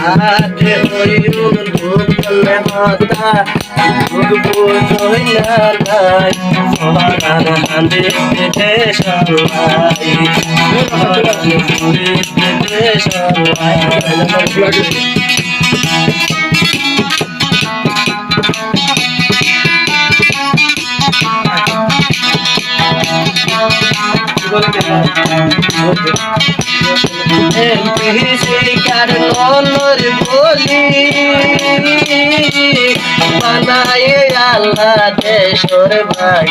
আতে হইউন ভুলে হতা ভুগবো জইনা নাই পরাণ হাঁদে দে সবাই পরাণ হাঁদে দে সবাই শিকার ননর বলি বানায় আল্লাহ দেশর ভাই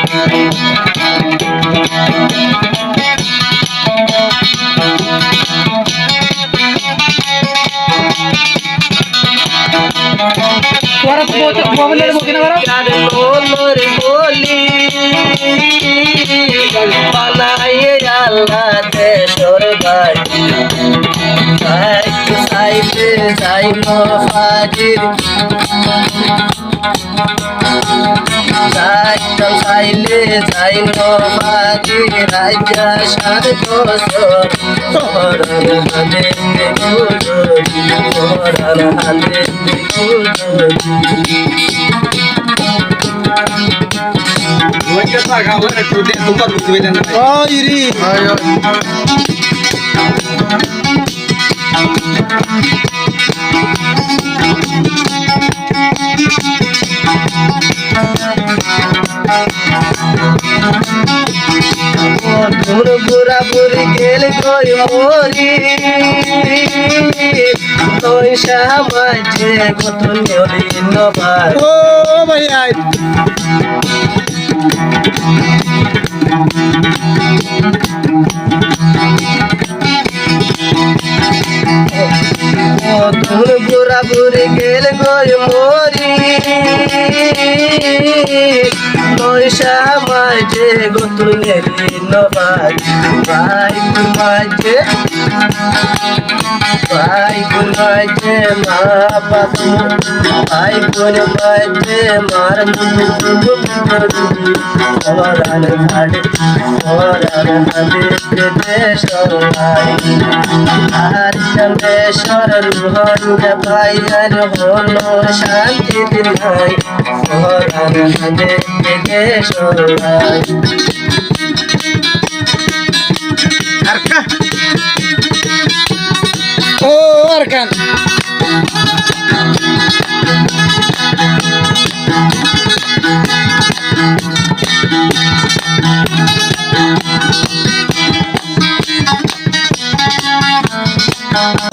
ননর বলি বানায় আল্লাহ দেশর ভাই সাইতে যাই ফাজির যাইতাম চাইলে যাই ফাজির রাজা সার পরাণ হাঁদে পরাণ হাঁদে তোর বুড়া বুড়ি গেল কই মরি তোই সামাজে কত নিয়রি নবার ও ভাই আই তোর বুড়া বুড়ি গেল কই মরি তোই সামাজে কত নিয়রি নবার ভাই মাঝে ভাই বোন মাঝে মা বাবু ভাই বোন মাঝে মার পরাণ হাঁদে দে সবাই আর চন্দ্রেশ্বর রোহন ভাই আর হলো শান্তি দিন ভাই পরাণ হাঁদে দে সবাই ও আরকান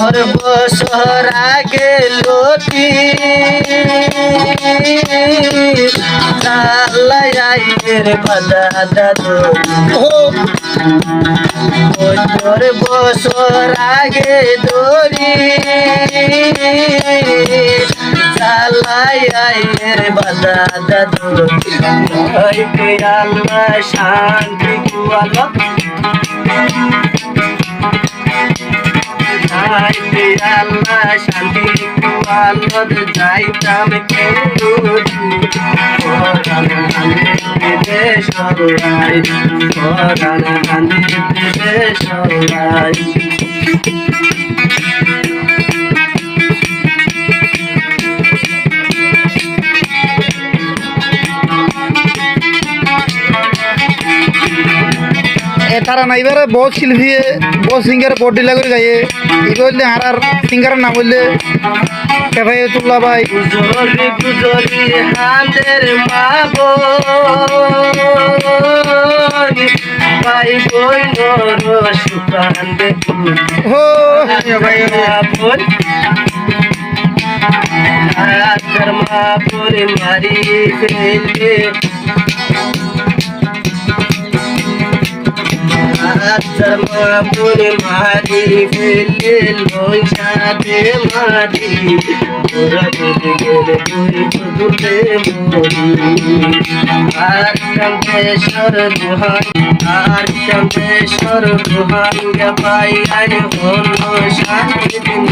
और बसर आगे लोटी आइर बदा दादू और बसर आगे दौड़ी आइर बदा दादू अल्लाह शांति कुआला আল্লাহ শান্তি কুয়ালত যাইতাম পরাণ হাঁদে দে সবাই পরাণ হাঁদে দে সবাই তারা না এবারে বহুত শিল্পী বহুত সিঙ্গার পটিলা করে গাইয়ে এই বললে আর সিঙ্গারের নাম বললে কে ভাই তুল্লা ভাই গুজরি গুজরি হাঁদের মাগো ভাই বই নর সুকান দেখু হো ভাই বোন আজর মা পরে মারি ফেলে আজর মা পরে মারি ফেলে লই সাথে মারি তোরা যদি গেলে তুই বুঝতে মরি আর চন্দ্রেশ্বর দুহান গে পাই আই হলো শান্তি দিন